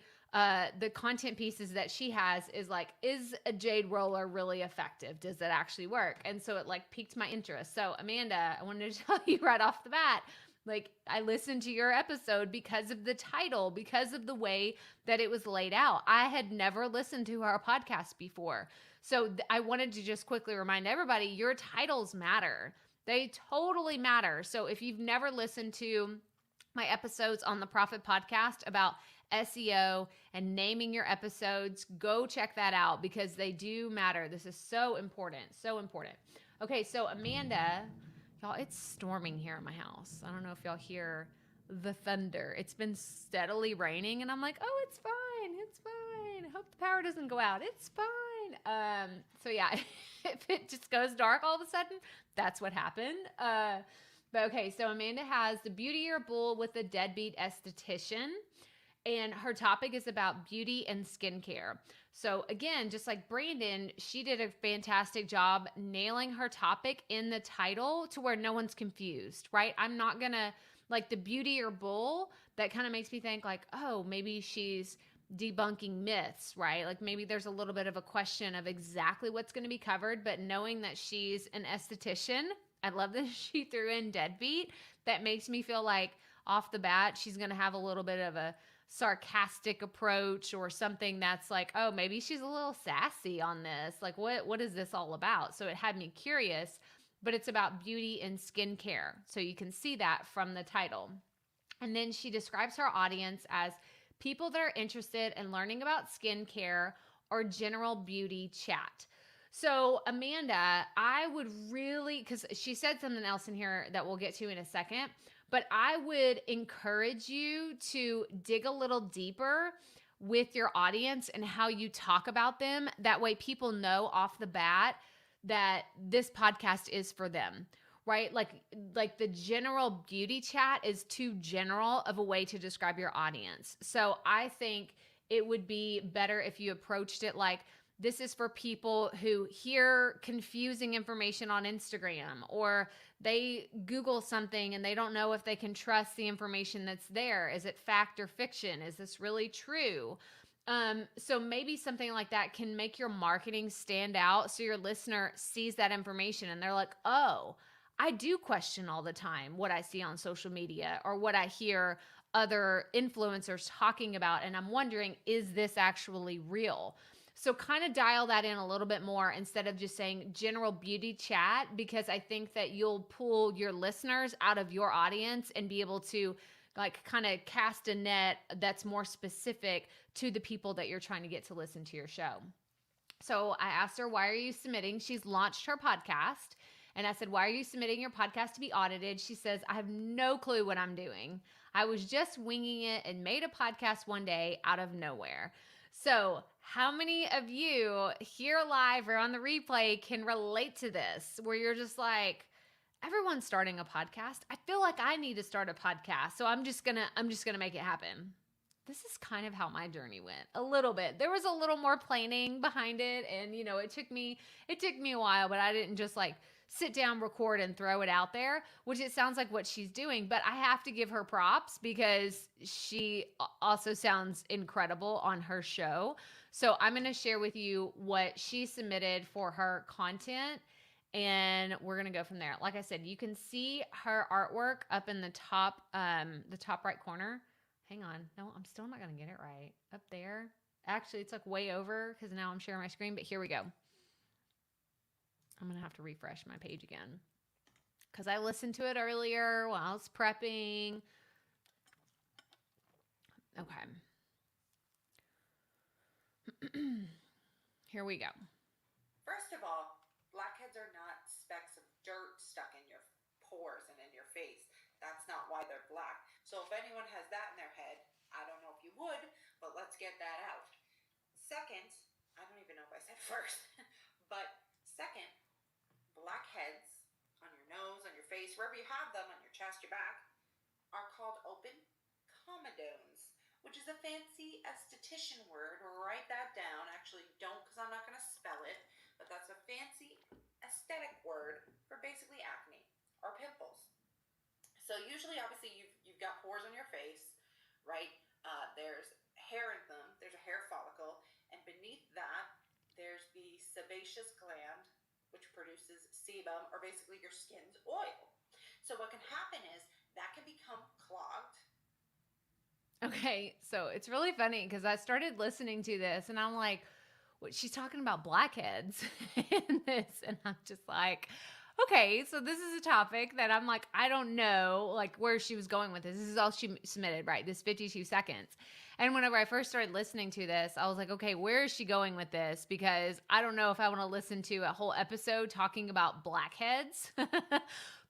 content pieces that she has is like, is a jade roller really effective? Does it actually work? And so it like piqued my interest. So Amanda, I wanted to tell you right off the bat, like I listened to your episode because of the title, because of the way that it was laid out. I had never listened to our podcast before. So I wanted to just quickly remind everybody, your titles matter. They totally matter. So if you've never listened to my episodes on the Profit Podcast about SEO and naming your episodes, go check that out because they do matter. This is so important, so important. Okay, so Amanda, y'all, it's storming here at my house. I don't know if y'all hear the thunder. It's been steadily raining and I'm like, oh, it's fine. It's fine. I hope the power doesn't go out. It's fine. So yeah, if it just goes dark all of a sudden, that's what happened. But okay, so Amanda has the Beauty or Bull with the Deadbeat Esthetician. And her topic is about beauty and skincare. So again, just like Brandon, she did a fantastic job nailing her topic in the title to where no one's confused, right? I'm not gonna, like the Beauty or Bull, that kind of makes me think like, oh, maybe she's debunking myths, right? Like maybe there's a little bit of a question of exactly what's going to be covered, but knowing that she's an esthetician, I love that she threw in deadbeat. That makes me feel like off the bat, she's going to have a little bit of a sarcastic approach or something that's like, oh, maybe she's a little sassy on this. Like, what is this all about? So it had me curious, but it's about beauty and skincare. So you can see that from the title. And then she describes her audience as people that are interested in learning about skincare or general beauty chat. So Amanda, I would really, because she said something else in here that we'll get to in a second, but I would encourage you to dig a little deeper with your audience and how you talk about them. That way people know off the bat that this podcast is for them, right? Like the general beauty chat is too general of a way to describe your audience. So I think it would be better if you approached it like, this is for people who hear confusing information on Instagram, or they Google something and they don't know if they can trust the information that's there. Is it fact or fiction? Is this really true? So maybe something like that can make your marketing stand out so your listener sees that information and they're like, oh, I do question all the time what I see on social media or what I hear other influencers talking about. And I'm wondering, is this actually real? So, kind of dial that in a little bit more instead of just saying general beauty chat, because I think that you'll pull your listeners out of your audience and be able to like kind of cast a net that's more specific to the people that you're trying to get to listen to your show. So I asked her, why are you submitting? She's launched her podcast. And I said, why are you submitting your podcast to be audited? She says, I have no clue what I'm doing. I was just winging it and made a podcast one day out of nowhere. So, how many of you here live or on the replay can relate to this where you're just like, everyone's starting a podcast. I feel like I need to start a podcast. So I'm just going to make it happen. This is kind of how my journey went a little bit. There was a little more planning behind it. And, it took me a while, but I didn't just like sit down, record, and throw it out there, which it sounds like what she's doing. But I have to give her props because she also sounds incredible on her show. So I'm going to share with you what she submitted for her content, and we're going to go from there. Like I said, you can see her artwork up in the top right corner. Hang on. No, I'm still not going to get it right. Up there. Actually, it's like way over because now I'm sharing my screen, but here we go. I'm going to have to refresh my page again because I listened to it earlier while I was prepping. Okay. Here we go. First of all, blackheads are not specks of dirt stuck in your pores and in your face. That's not why they're black. So if anyone has that in their head, I don't know if you would, but let's get that out. Second, I don't even know if I said first, but second, blackheads on your nose, on your face, wherever you have them, on your chest, your back, are called open comedones, which is a fancy esthetician word. Write that down. Actually, don't, because I'm not going to spell it, but that's a fancy aesthetic word for basically acne or pimples. So usually, obviously, you've got pores on your face, right? There's hair in them. There's a hair follicle, and beneath that, there's the sebaceous gland, which produces sebum, or basically your skin's oil. So what can happen is that can become clogged. Okay, so it's really funny because I started listening to this and I'm like, what, she's talking about blackheads in this, and I'm just like, okay, so this is a topic that I'm like, I don't know like where she was going with this. This is all she submitted, right? This 52 seconds. And whenever I first started listening to this, I was like, okay, where is she going with this? Because I don't know if I want to listen to a whole episode talking about blackheads.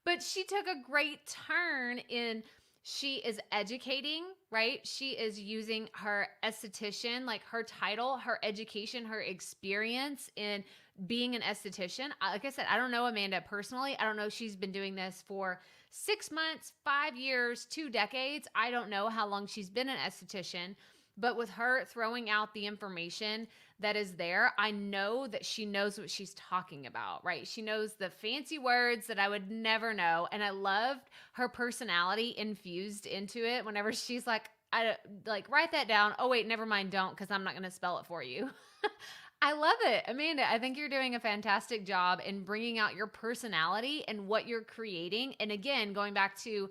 But she took a great turn in, she is educating, right? She is using her esthetician, like her title, her education, her experience in being an esthetician. Like I said, I don't know Amanda personally. I don't know if she's been doing this for 6 months, 5 years, 2 decades. I don't know how long she's been an esthetician, but with her throwing out the information that is there, I know that she knows what she's talking about, right? She knows the fancy words that I would never know. And I loved her personality infused into it whenever she's like, I like write that down. Oh wait, never mind. Don't, because I'm not going to spell it for you. I love it. Amanda, I think you're doing a fantastic job in bringing out your personality and what you're creating. And again, going back to,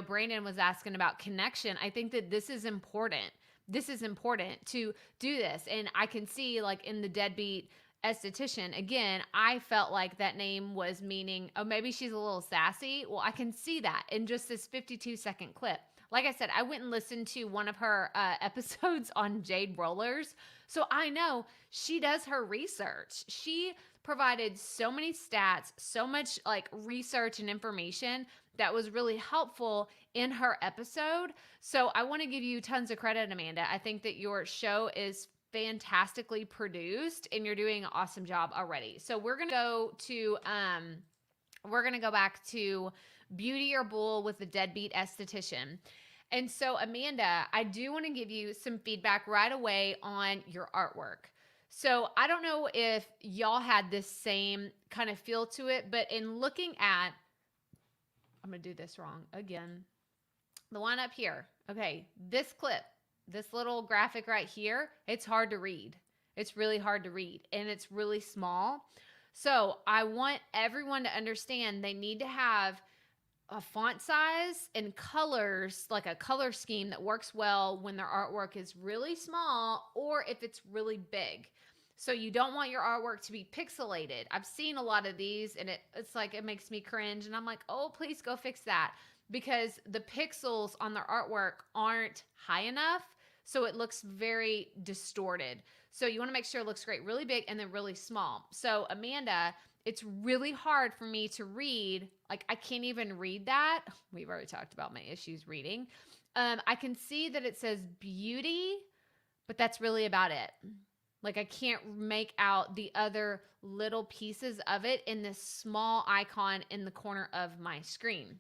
Brandon was asking about connection. I think that this is important. This is important to do this. And I can see like in the deadbeat esthetician, again, I felt like that name was meaning, oh, maybe she's a little sassy. Well, I can see that in just this 52-second clip. Like I said, I went and listened to one of her episodes on jade rollers. So I know she does her research. She provided so many stats, so much like research and information that was really helpful in her episode. So I want to give you tons of credit, Amanda. I think that your show is fantastically produced and you're doing an awesome job already. So we're going to go back to Beauty or Bull with the deadbeat esthetician. And so, Amanda, I do want to give you some feedback right away on your artwork. So I don't know if y'all had this same kind of feel to it, but in looking at, I'm going to do this wrong again. The one up here. Okay, this clip, this little graphic right here, it's hard to read. It's really hard to read and it's really small. So I want everyone to understand they need to have a font size and colors, like a color scheme that works well when their artwork is really small or if it's really big. So you don't want your artwork to be pixelated. I've seen a lot of these and it's like it makes me cringe and I'm like, "Oh, please go fix that." Because the pixels on their artwork aren't high enough, so it looks very distorted. So you want to make sure it looks great, really big and then really small. So Amanda, it's really hard for me to read. Like I can't even read that. We've already talked about my issues reading. I can see that it says beauty, but that's really about it. Like I can't make out the other little pieces of it in this small icon in the corner of my screen.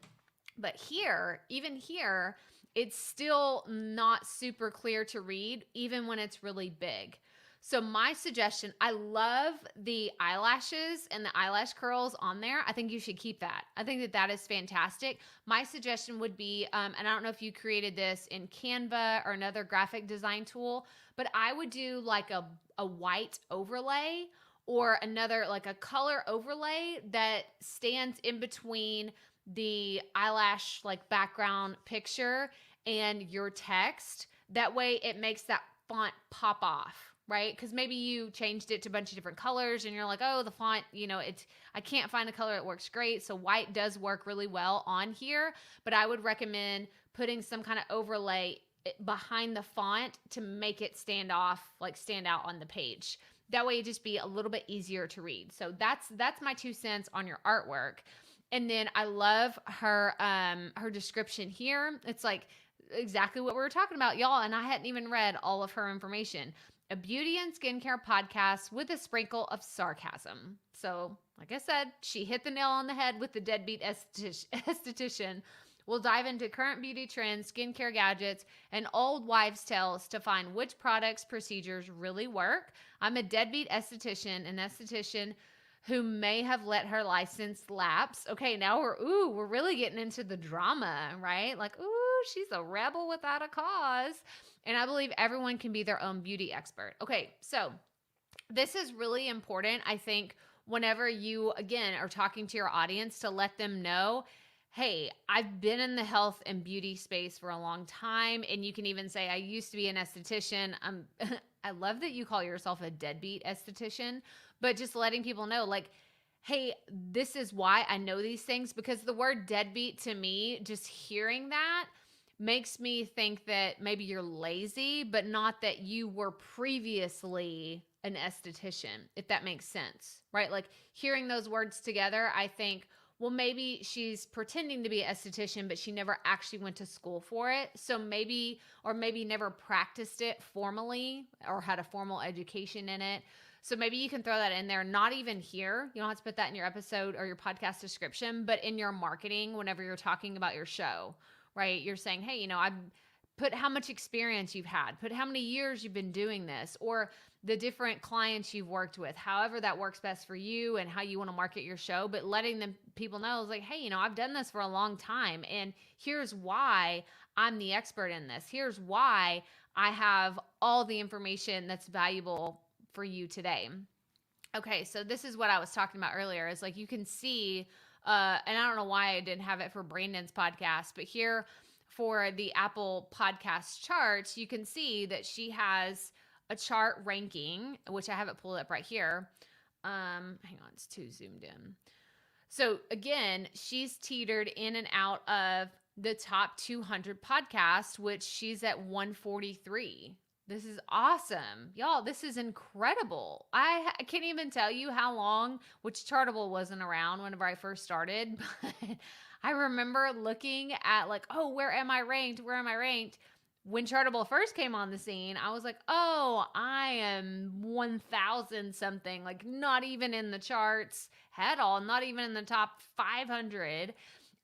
But here, even here, it's still not super clear to read, even when it's really big. So my suggestion, I love the eyelashes and the eyelash curls on there. I think you should keep that. I think that that is fantastic. My suggestion would be, and I don't know if you created this in Canva or another graphic design tool, but I would do like a white overlay or another, like a color overlay that stands in between the eyelash like background picture and your text. That way it makes that font pop off, right? Because maybe you changed it to a bunch of different colors and you're like, oh, the font, I can't find a color that works great. So white does work really well on here, but I would recommend putting some kind of overlay behind the font to make it stand out on the page. That way it'd just be a little bit easier to read. So that's my 2 cents on your artwork. And then I love her description here. It's like exactly what we were talking about, y'all. And I hadn't even read all of her information. A beauty and skincare podcast with a sprinkle of sarcasm. So, like I said, she hit the nail on the head with the deadbeat esthetician. We'll dive into current beauty trends, skincare gadgets, and old wives' tales to find which products, procedures really work. I'm a deadbeat esthetician, an esthetician who may have let her license lapse. Okay, now we're really getting into the drama, right? Like, ooh, she's a rebel without a cause. And I believe everyone can be their own beauty expert. Okay, so this is really important, I think, whenever you, again, are talking to your audience to let them know, hey, I've been in the health and beauty space for a long time. And you can even say, I used to be an esthetician. I love that you call yourself a deadbeat esthetician, but just letting people know, like, hey, this is why I know these things, because the word deadbeat to me, just hearing that makes me think that maybe you're lazy, but not that you were previously an esthetician, if that makes sense, right? Like hearing those words together, I think, well, maybe she's pretending to be an esthetician, but she never actually went to school for it. So maybe never practiced it formally or had a formal education in it. So maybe you can throw that in there, not even here. You don't have to put that in your episode or your podcast description, but in your marketing, whenever you're talking about your show, right? You're saying, hey, I've put how much experience you've had, put how many years you've been doing this, or the different clients you've worked with, however that works best for you and how you want to market your show, but letting them people know is like, hey, I've done this for a long time and here's why I'm the expert in this. Here's why I have all the information that's valuable for you today. Okay, so this is what I was talking about earlier is like you can see, and I don't know why I didn't have it for Brandon's podcast, but here for the Apple podcast charts, you can see that she has a chart ranking, which I have it pulled up right here. Hang on, it's too zoomed in. So again, she's teetered in and out of the top 200 podcasts, which she's at 143. This is awesome. Y'all, this is incredible. I can't even tell you how long, which Chartable wasn't around whenever I first started, but I remember looking at like, oh, where am I ranked? Where am I ranked? When Chartable first came on the scene, I was like, oh, I am 1,000 something, like not even in the charts at all, not even in the top 500.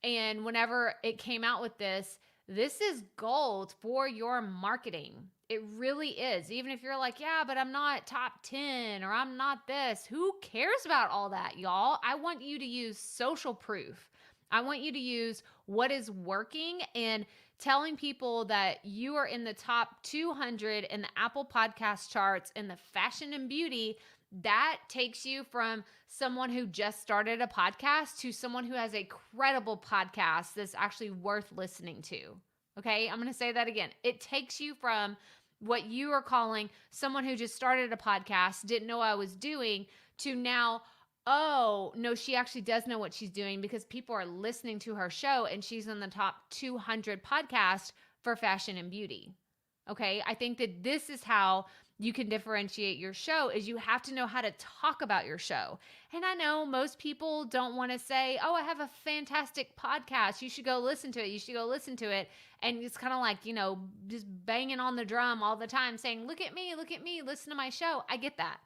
And whenever it came out with this is gold for your marketing. It really is. Even if you're like, yeah, but I'm not top 10 or I'm not this. Who cares about all that, y'all? I want you to use social proof. I want you to use what is working and telling people that you are in the top 200 in the Apple podcast charts in the fashion and beauty that takes you from someone who just started a podcast to someone who has a credible podcast that's actually worth listening to. Okay, I'm going to say that again. It takes you from what you are calling someone who just started a podcast, didn't know what I was doing, to now, oh, no, she actually does know what she's doing because people are listening to her show and she's in the top 200 podcasts for fashion and beauty. Okay, I think that this is how you can differentiate your show is you have to know how to talk about your show. And I know most people don't want to say, oh, I have a fantastic podcast. You should go listen to it. You should go listen to it. And it's kind of like, just banging on the drum all the time saying, look at me, listen to my show. I get that.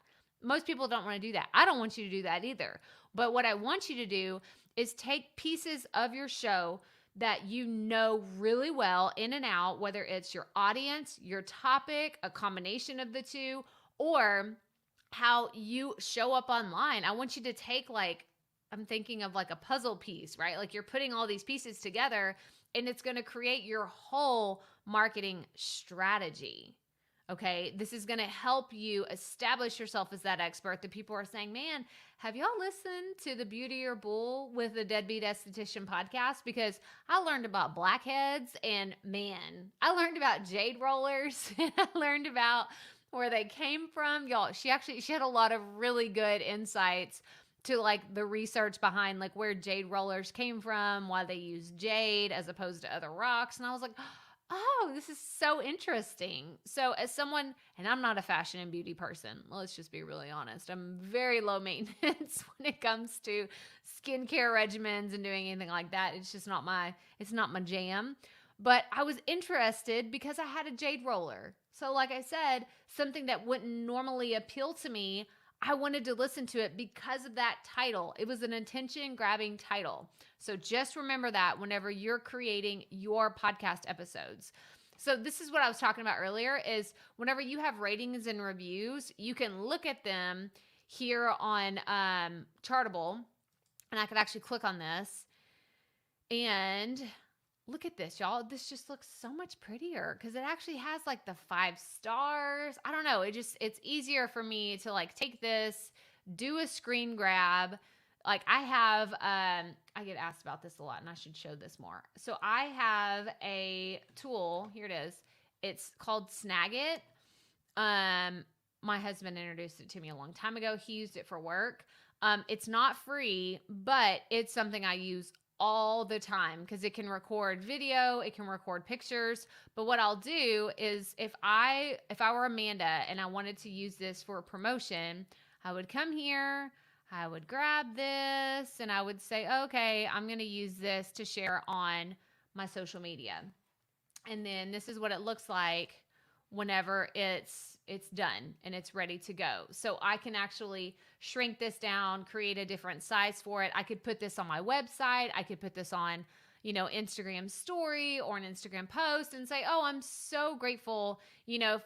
Most people don't want to do that. I don't want you to do that either. But what I want you to do is take pieces of your show that you know really well in and out, whether it's your audience, your topic, a combination of the two, or how you show up online. I want you to take I'm thinking of like a puzzle piece, right? Like you're putting all these pieces together and it's going to create your whole marketing strategy. Okay, this is going to help you establish yourself as that expert that people are saying, man, have y'all listened to the Beauty or Bull with the Deadbeat Esthetician podcast? Because I learned about blackheads and man, I learned about jade rollers and I learned about where they came from. Y'all, she had a lot of really good insights to like the research behind like where jade rollers came from, why they use jade as opposed to other rocks. And I was like, oh, this is so interesting. So as someone, and I'm not a fashion and beauty person, let's just be really honest. I'm very low maintenance when it comes to skincare regimens and doing anything like that. It's just not my jam. But I was interested because I had a jade roller. So like I said, something that wouldn't normally appeal to me, I wanted to listen to it because of that title. It was an attention-grabbing title. So just remember that whenever you're creating your podcast episodes. So this is what I was talking about earlier is whenever you have ratings and reviews, you can look at them here on Chartable. And I could actually click on this and look at this, y'all. This just looks so much prettier because it actually has like the 5 stars. I don't know. It's easier for me to like take this, do a screen grab. Like I have, I get asked about this a lot and I should show this more. So I have a tool. Here it is. It's called Snagit. My husband introduced it to me a long time ago. He used it for work. It's not free, but it's something I use all the time because it can record video, it can record pictures. But what I'll do is if I were Amanda and I wanted to use this for a promotion, I would come here, I would grab this, and I would say, okay, I'm going to use this to share on my social media. And then this is what it looks like whenever it's done and it's ready to go. So I can actually shrink this down, create a different size for it. I could put this on my website. I could put this on, Instagram story or an Instagram post and say, oh, I'm so grateful,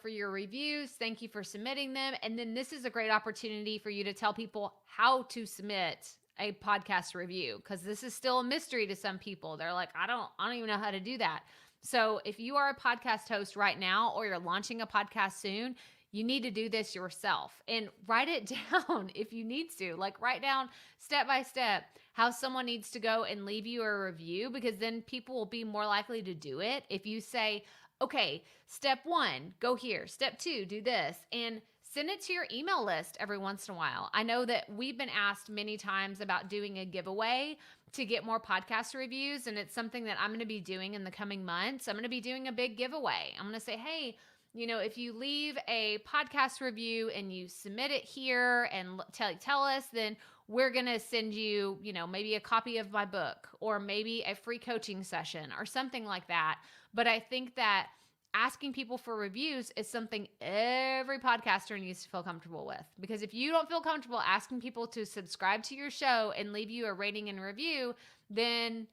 for your reviews. Thank you for submitting them. And then this is a great opportunity for you to tell people how to submit a podcast review because this is still a mystery to some people. They're like, I don't even know how to do that. So if you are a podcast host right now or you're launching a podcast soon, you need to do this yourself and write it down if you need to. Like write down step by step how someone needs to go and leave you a review because then people will be more likely to do it. If you say, okay, step 1, go here. Step 2, do this. And send it to your email list every once in a while. I know that we've been asked many times about doing a giveaway to get more podcast reviews, and it's something that I'm going to be doing in the coming months. I'm going to be doing a big giveaway. I'm going to say, hey, if you leave a podcast review and you submit it here and tell us, then we're going to send you, maybe a copy of my book or maybe a free coaching session or something like that. But I think that asking people for reviews is something every podcaster needs to feel comfortable with. Because if you don't feel comfortable asking people to subscribe to your show and leave you a rating and review, then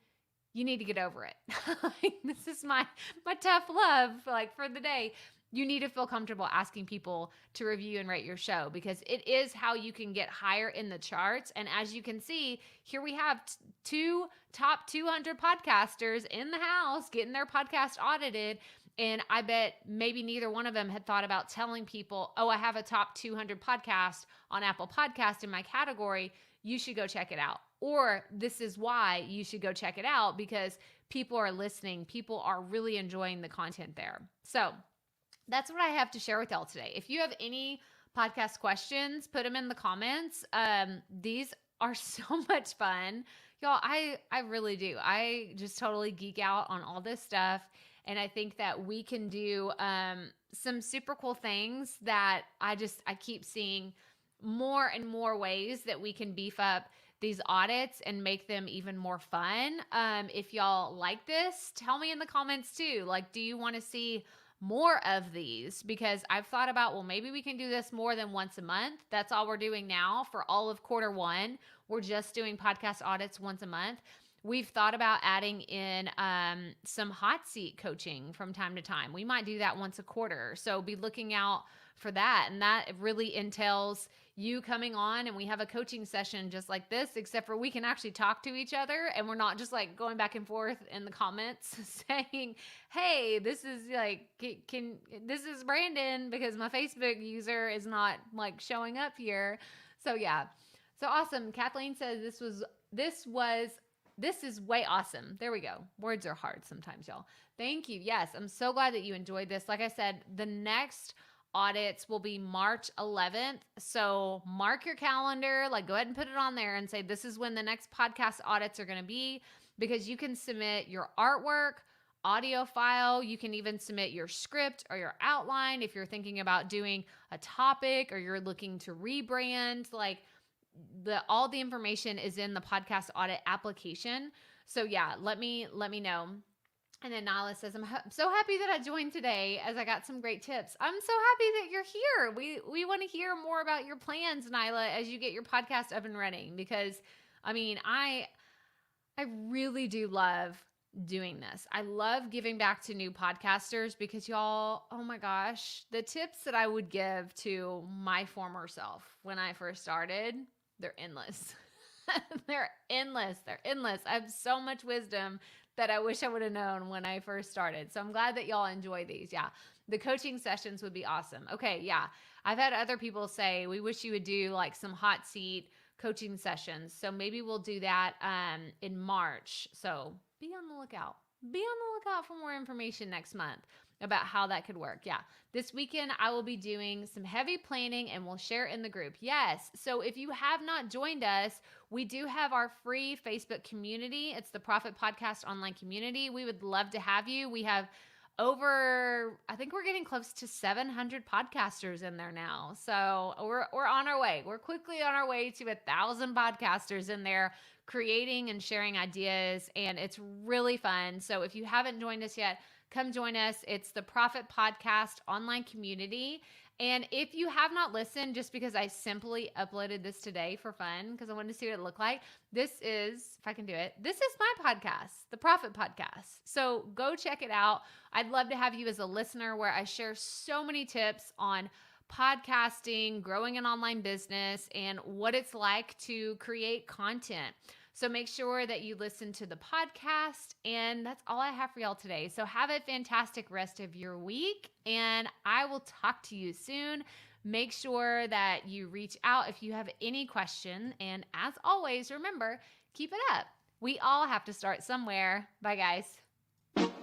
you need to get over it. This is my tough love for the day. You need to feel comfortable asking people to review and rate your show because it is how you can get higher in the charts. And as you can see, here we have 2 top 200 podcasters in the house getting their podcast audited. And I bet maybe neither one of them had thought about telling people, oh, I have a top 200 podcast on Apple Podcast in my category. You should go check it out. Or this is why you should go check it out, because people are listening. People are really enjoying the content there. So that's what I have to share with y'all today. If you have any podcast questions, put them in the comments. These are so much fun. Y'all, I really do. I just totally geek out on all this stuff. And I think that we can do some super cool things that I keep seeing more and more ways that we can beef up these audits and make them even more fun. If y'all like this, tell me in the comments too. Like, do you want to see more of these? Because I've thought about, well, maybe we can do this more than once a month. That's all we're doing now for all of Q1. We're just doing podcast audits once a month. We've thought about adding in some hot seat coaching from time to time. We might do that once a quarter. So be looking out for that. And that really entails you coming on and we have a coaching session just like this, except for we can actually talk to each other and we're not just like going back and forth in the comments saying, hey, this is like, this is Brandon, because my Facebook user is not like showing up here. So yeah. So awesome. Kathleen says this is way awesome. There we go. Words are hard sometimes, y'all. Thank you. Yes, I'm so glad that you enjoyed this. Like I said, the next audits will be March 11th. So mark your calendar, like go ahead and put it on there and say, this is when the next podcast audits are going to be, because you can submit your artwork, audio file. You can even submit your script or your outline if you're thinking about doing a topic or you're looking to rebrand. Like, all the information is in the podcast audit application. So yeah, let me know. And then Nyla says, I'm so happy that I joined today as I got some great tips. I'm so happy that you're here. We want to hear more about your plans, Nyla, as you get your podcast up and running, because I mean, I really do love doing this. I love giving back to new podcasters because y'all, oh my gosh, the tips that I would give to my former self when I first started, they're endless. They're endless. They're endless. I have so much wisdom that I wish I would have known when I first started. So I'm glad that y'all enjoy these. Yeah. The coaching sessions would be awesome. Okay. Yeah. I've had other people say, we wish you would do like some hot seat coaching sessions. So maybe we'll do that in March. So be on the lookout. Be on the lookout for more information next month about how that could work. Yeah. This weekend, I will be doing some heavy planning and we'll share in the group. Yes. So if you have not joined us, we do have our free Facebook community. It's the Profit Podcast online community. We would love to have you. We have I think we're getting close to 700 podcasters in there now. So we're on our way. We're quickly on our way to 1,000 podcasters in there creating and sharing ideas. And it's really fun. So if you haven't joined us yet, come join us. It's the Profit Podcast online community. And if you have not listened, just because I simply uploaded this today for fun, because I wanted to see what it looked like, this is, if I can do it, this is my podcast, the Profit Podcast. So go check it out. I'd love to have you as a listener, where I share so many tips on podcasting, growing an online business, and what it's like to create content. So make sure that you listen to the podcast, and that's all I have for y'all today. So have a fantastic rest of your week, and I will talk to you soon. Make sure that you reach out if you have any question, and as always, remember, keep it up. We all have to start somewhere. Bye, guys.